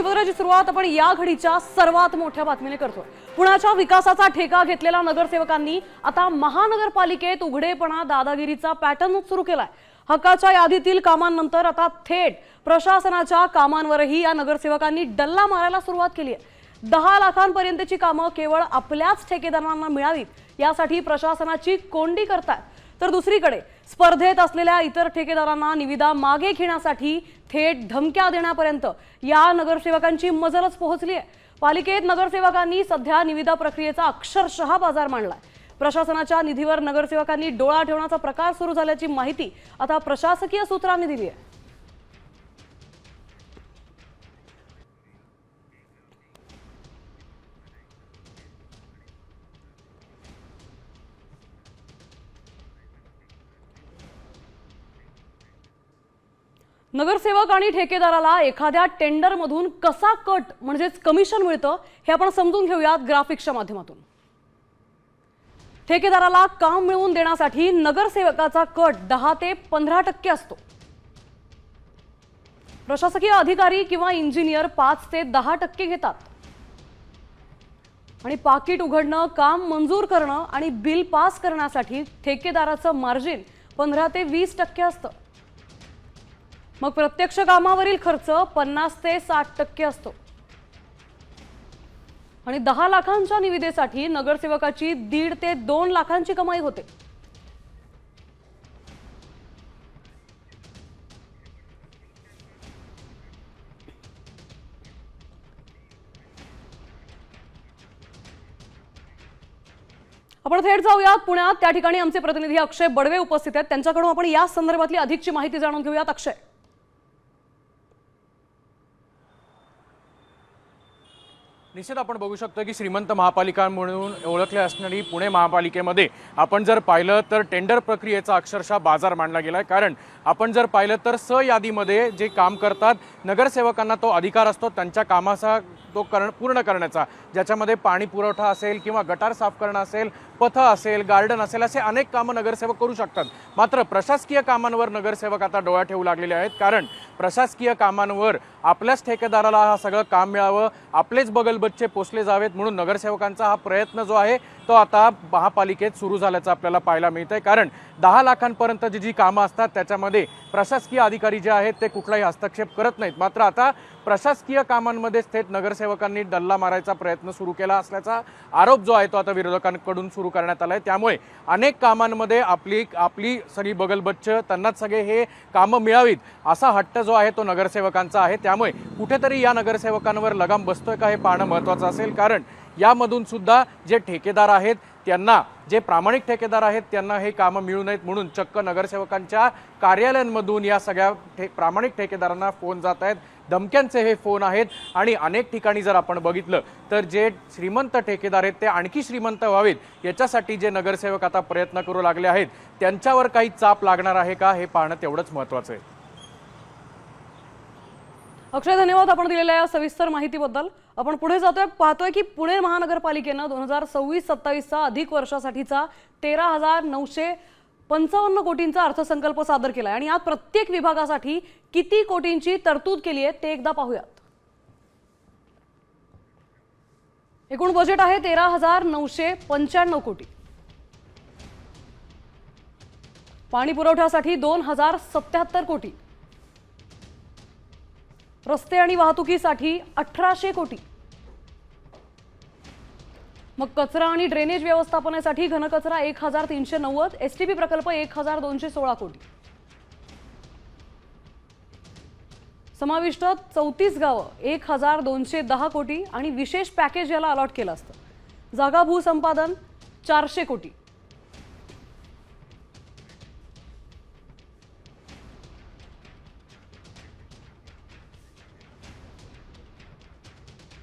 बातमीपत्राची सुरुवात आपण या घडीच्या सर्वात मोठ्या बातमीने करतोय। पुण्याच्या विकासाचा ठेका घेतलेल्या नगरसेवकांनी आता महानगरपालिकेत उघडेपणा दादागिरीचा पॅटर्न सुरू केलाय। हक्काच्या यादीतील कामांनंतर आता थेट प्रशासनाच्या कामांवरही या नगरसेवकांनी डल्ला मारायला सुरुवात केली आहे। 10 लाखांपर्यंतची कामं केवळ आपल्याच ठेकेदारांना मिळावीत यासाठी प्रशासनाची कोंडी करतात, तर दुसरीकडे स्पर्धेत असलेल्या इतर ठेकेदारांना निविदा मागे घेण्यासाठी थेट धमक्या देण्यापर्यंत या नगरसेवकांची मजलच पोहोचली आहे। पालिकेत नगरसेवकांनी सध्या निविदा प्रक्रियेचा अक्षरशः बाजार मांडलाय। प्रशासनाच्या निधीवर नगरसेवकांनी डोळा ठेवण्याचा प्रकार सुरू झाल्याची माहिती आता प्रशासकीय सूत्रांनी दिली आहे। नगरसेवक आणि ठेकेदाराला एखाद्या टेंडरमधून कसा कट म्हणजेच कमिशन मिळतं हे आपण समजून घेऊयात ग्राफिक्सच्या माध्यमातून। ठेकेदाराला काम मिळवून देण्यासाठी नगरसेवकाचा कट 10 ते 15% असतो। प्रशासकीय अधिकारी किंवा इंजिनियर 5 ते 10% घेतात आणि पाकिट उघडणं, काम मंजूर करणं आणि बिल पास करण्यासाठी ठेकेदाराचं मार्जिन 15 ते 20% असतं। मग प्रत्यक्ष कामावरील खर्च 50 ते 60% असतो आणि 10 लाखांच्या निविदेसाठी नगरसेवकाची 1.5 ते 2 लाखांची कमाई होते। आपण थेट जाऊयात पुण्यात। त्या ठिकाणी आमचे प्रतिनिधी अक्षय बडवे उपस्थित आहेत, त्यांच्याकडून आपण या संदर्भातली अधिकची माहिती जाणून घेऊयात। अक्षय, निश्चित आपण बघू शकतो की श्रीमंत महापालिका म्हणून ओळखले असणारी पुणे महापालिकेमध्ये आपण जर पाहिलं तर टेंडर प्रक्रियेचा अक्षरशः बाजार मांडला गेलाय। कारण आपण जर पाहिलं तर स यादीमध्ये जे काम करतात नगरसेवकांना तो अधिकार असतो त्यांच्या कामाचा तो पूर्ण करण्याचा, ज्याच्यामध्ये पाणी पुरवठा असेल किंवा गटार साफ करणं असेल, पथ असेल, गार्डन असेल, असे अनेक कामं नगरसेवक करू शकतात। मात्र प्रशासकीय कामांवर नगरसेवक आता डोळा ठेवू लागलेले आहेत, कारण प्रशासकीय कामांवर आपल्याच ठेकेदाराला हा सगळं काम मिळावं, आपलेच बगलबच्चे पोचले जावेत म्हणून नगरसेवकांचा हा प्रयत्न जो आहे तो आता महापालिकेत सुरू झाल्याचं आपल्याला पाहायला मिळतंय। कारण 10 लाखांपर्यंतची जी कामं असतात त्याच्यामध्ये प्रशासकीय अधिकारी जे आहेत ते कुठलाही हस्तक्षेप करत नाहीत। मात्र आता प्रशासकीय कामांमध्ये थेट नगरसेवकांनी डल्ला मारायचा प्रयत्न सुरू केला असल्याचा आरोप जो आहे तो आता विरोधकांकडून सुरू करण्यात आलाय। त्यामुळे अनेक कामांमध्ये आपली सगळी बगलबच्च त्यांनाच सगळे हे कामं मिळावीत असा हट्ट जो आहे तो नगरसेवकांचा आहे। त्यामुळे कुठेतरी या नगरसेवकांवर लगाम बसतोय का हे पाहणं महत्त्वाचं असेल, कारण यामधून सुद्धा जे ठेकेदार आहेत त्यांना, जे प्रामाणिक ठेकेदार आहेत त्यांना हे कामं मिळू नयेत म्हणून चक्क नगरसेवकांच्या कार्यालयांमधून या सगळ्या प्रामाणिक ठेकेदारांना फोन जात आहेत, धमक्यांचे हे फोन आहेत। आणि अनेक ठिकाणी जर आपण बघितलं तर जे श्रीमंत ठेकेदार आहेत ते आणखी श्रीमंत व्हावेत याच्यासाठी जे नगरसेवक आता प्रयत्न करू लागले आहेत त्यांच्यावर काही चाप लागणार आहे का हे पाहणं तेवढंच महत्त्वाचं आहे। अक्षय, धन्यवाद आपण दिलेल्या या सविस्तर माहितीबद्दल। आपण पुढे जातोय, पाहतोय की पुणे महानगरपालिकेनं 2026-27चा अधिक वर्षासाठीचा 13,955 कोटींचा अर्थसंकल्प सादर केलाय आणि यात प्रत्येक विभागासाठी किती कोटींची तरतूद केली आहे ते एकदा पाहूयात। एकूण बजेट आहे 13,995 कोटी। पाणी पुरवठ्यासाठी 2,077 कोटी, रस्ते आणि वाहतुकीसाठी 1,800 कोटी, मग कचरा आणि ड्रेनेज व्यवस्थापनासाठी घनकचरा 1,390, एसटीपी प्रकल्प 1,216 कोटी, समाविष्ट 34 गावं 1,210 कोटी आणि विशेष पॅकेज याला अलॉट केलं असतं। जागा भूसंपादन 400 कोटी।